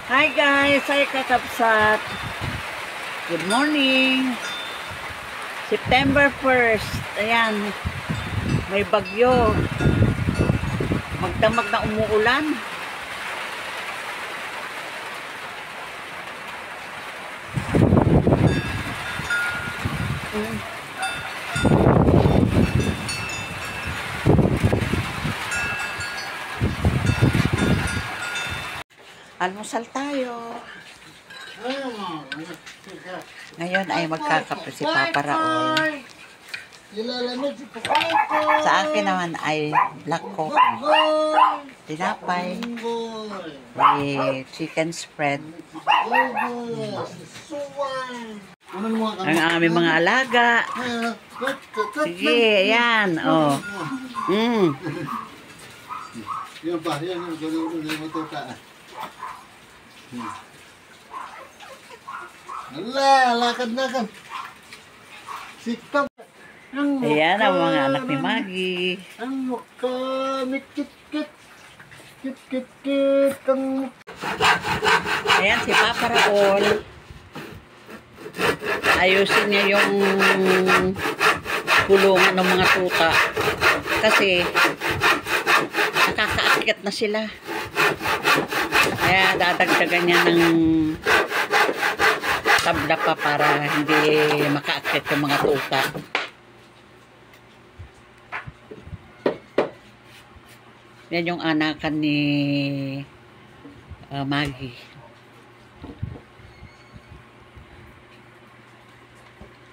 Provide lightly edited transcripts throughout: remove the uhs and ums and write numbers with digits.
Hi guys, saya kakapsat. Good morning. September 1st. Ayan. May bagyo. Magdamag na umuulan. Almusal tayo. Ngayon ay magkakape si Papa Raul. Sa akin naman ay black coffee. Tinapay. May chicken spread. Ang aming mga alaga. Sige, ayan. Oh. Yan pa, yan yung matuka. Ala, lakad-lakad. Sikap. Ayan ang mga anak ni Maggie. Ang makamit, kit-kit. Kit-kit-kit. Ayan si Papa Raul. Ayusin niya yung kulungan ng mga tuta. Kasi nakakaakyat na sila. Kaya dadagdagan niya ng tabla pa para hindi makaakyat yung mga tuta. Yan yung anakan ni Maggie.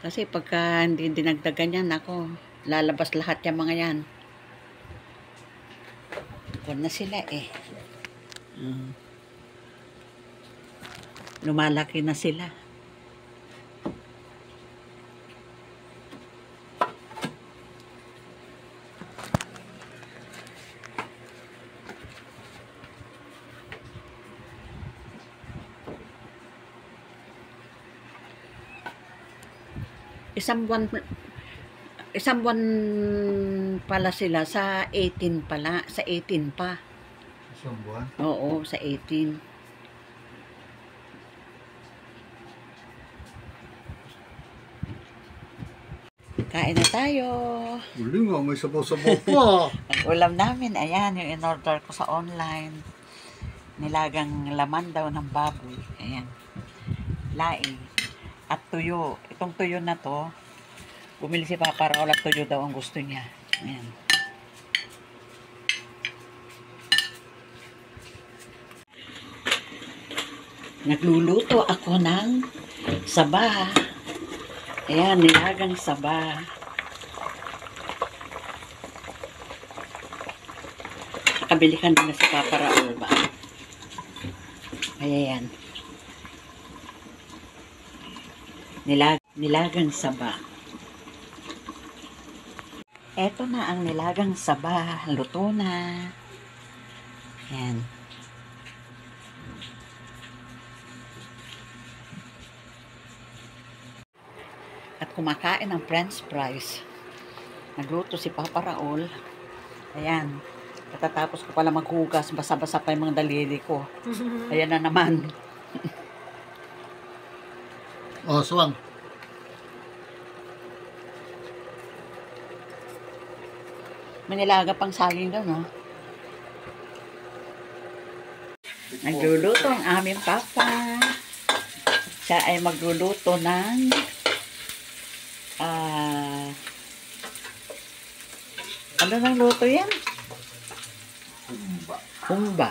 Kasi pagka hindi dinagdagan yan, ako, lalabas lahat yung mga yan. Huwag na sila eh. Lumalaki na sila. Isang buwan pala sila sa 18 pala, sa 18 pa. Isang buwan? Oo, sa 18. Kain na tayo. Uli nga, may sabaw-sabaw pa. Ang ulam namin, ayan, yung in-order ko sa online. Nilagang laman daw ng baboy. Ayan. Laing. At tuyo. Itong tuyo na to, bumili si Papa Raul at tuyo daw ang gusto niya. Ayan. Nagluluto ako ng saba. Ayan, nilagang saba. Nakabilikan din na si Papa Raul ba? Ayan. Nilagang saba. Eto na ang nilagang saba. Luto na. Ayan. At kumakain ng french fries. Nagluto si Papa Raul. Ayan. Katatapos ko pala maghugas. Basa-basa pa yung mga daliri ko. Ayan na naman. Oh, swang. Manilaga pang saging doon, no? Nagluluto ang aming papa. Siya ay magluluto ng ano nang luto yan? Humba. Humba.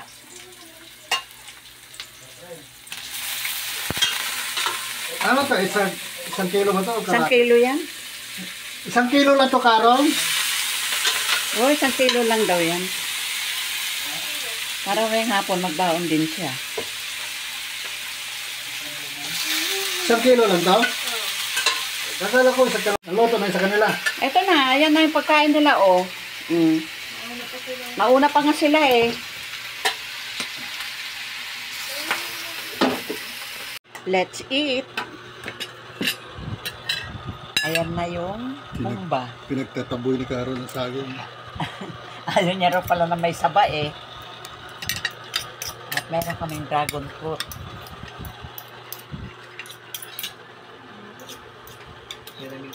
Ano to? Isang kilo ba to? o Isang kalahati? kilo yan? Isang kilo lang to, Karong? Oo, isang kilo lang daw yan. Para may hapon magbaon din siya. Isang kilo lang to? Nakala ko isang kilo. Naluto na sa kanila. Ito na, ayan na yung pagkain nila, oh. Mm. Mauna pa nga sila eh. Let's eat. Ayan na yung humba. Pinagtataboy ni Karo ng saging. Ayaw niya rin pala na may saba eh. At meron kaming dragon fruit. Yan ang